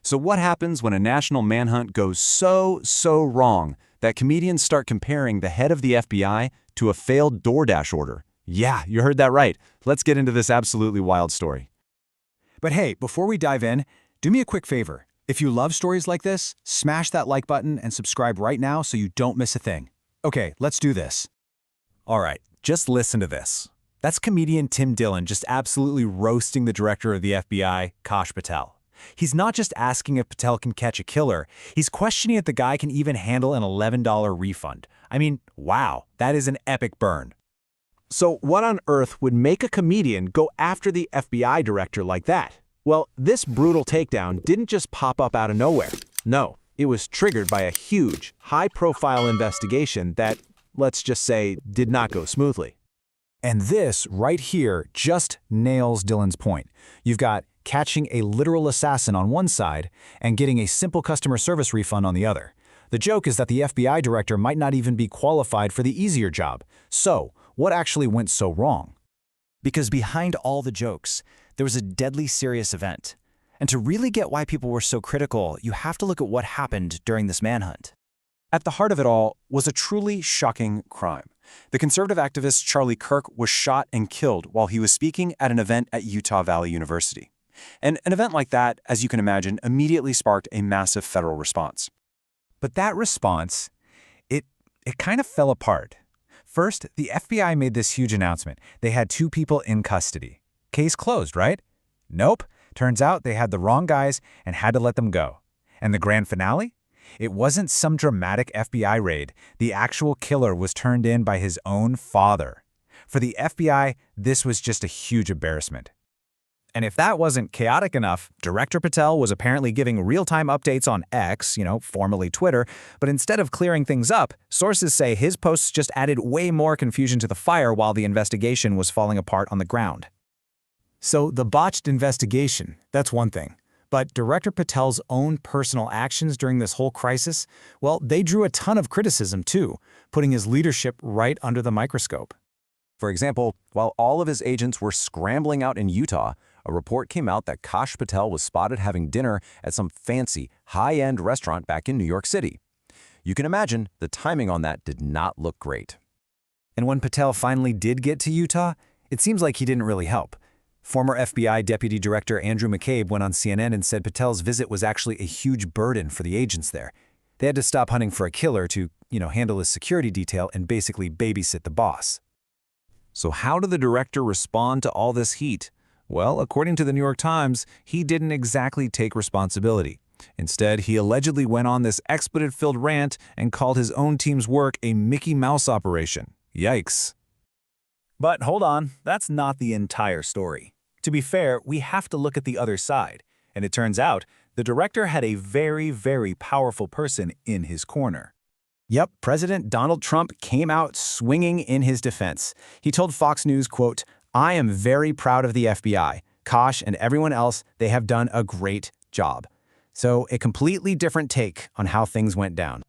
So what happens when a national manhunt goes so wrong that comedians start comparing the head of the FBI to a failed DoorDash order? Yeah, you heard that right. Let's get into this absolutely wild story. But hey, before we dive in, do me a quick favor. If you love stories like this, smash that like button and subscribe right now so you don't miss a thing. Okay, let's do this. All right, just listen to this. That's comedian Tim Dillon just absolutely roasting the director of the FBI, Kash Patel. He's not just asking if Patel can catch a killer, he's questioning if the guy can even handle an $11 refund. I mean, wow, that is an epic burn. So what on earth would make a comedian go after the FBI director like that? Well, this brutal takedown didn't just pop up out of nowhere. No, it was triggered by a huge, high-profile investigation that, let's just say, did not go smoothly. And this right here just nails Dillon's point. You've got catching a literal assassin on one side and getting a simple customer service refund on the other. The joke is that the FBI director might not even be qualified for the easier job. So, what actually went so wrong? Because behind all the jokes, there was a deadly serious event. And to really get why people were so critical, you have to look at what happened during this manhunt. At the heart of it all was a truly shocking crime. The conservative activist Charlie Kirk was shot and killed while he was speaking at an event at Utah Valley University. And an event like that, as you can imagine, immediately sparked a massive federal response. But that response, it kind of fell apart. First, the FBI made this huge announcement. They had 2 people in custody. Case closed, right? Nope. Turns out they had the wrong guys and had to let them go. And the grand finale? It wasn't some dramatic FBI raid. The actual killer was turned in by his own father. For the FBI, this was just a huge embarrassment. And if that wasn't chaotic enough, Director Patel was apparently giving real-time updates on X, formerly Twitter, but instead of clearing things up, sources say his posts just added way more confusion to the fire while the investigation was falling apart on the ground. So the botched investigation, that's one thing. But Director Patel's own personal actions during this whole crisis, well, they drew a ton of criticism too, putting his leadership right under the microscope. For example, while all of his agents were scrambling out in Utah, a report came out that Kash Patel was spotted having dinner at some fancy, high-end restaurant back in New York City. You can imagine the timing on that did not look great. And when Patel finally did get to Utah, it seems like he didn't really help. Former FBI Deputy Director Andrew McCabe went on CNN and said Patel's visit was actually a huge burden for the agents there. They had to stop hunting for a killer to, handle his security detail and basically babysit the boss. So how did the director respond to all this heat? Well, according to the New York Times, he didn't exactly take responsibility. Instead, he allegedly went on this expletive-filled rant and called his own team's work a Mickey Mouse operation. Yikes. But hold on, that's not the entire story. To be fair, we have to look at the other side. And it turns out, the director had a very, very powerful person in his corner. Yep, President Donald Trump came out swinging in his defense. He told Fox News, quote, "I am very proud of the FBI. Kash and everyone else, they have done a great job." So a completely different take on how things went down.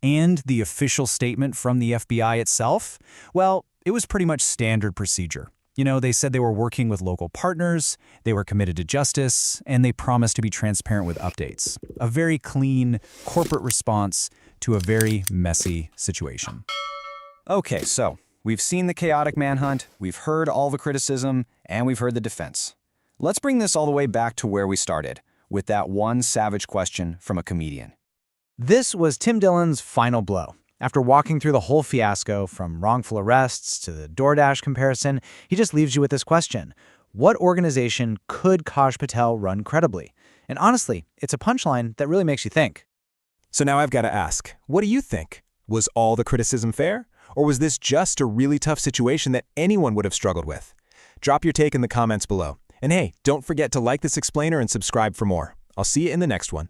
And the official statement from the FBI itself? Well, it was pretty much standard procedure. They said they were working with local partners, they were committed to justice, and they promised to be transparent with updates. A very clean corporate response to a very messy situation. Okay, so we've seen the chaotic manhunt, we've heard all the criticism, and we've heard the defense. Let's bring this all the way back to where we started, with that one savage question from a comedian. This was Tim Dillon's final blow. After walking through the whole fiasco, from wrongful arrests to the DoorDash comparison, he just leaves you with this question. What organization could Kash Patel run credibly? And honestly, it's a punchline that really makes you think. So now I've got to ask, what do you think? Was all the criticism fair? Or was this just a really tough situation that anyone would have struggled with? Drop your take in the comments below. And hey, don't forget to like this explainer and subscribe for more. I'll see you in the next one.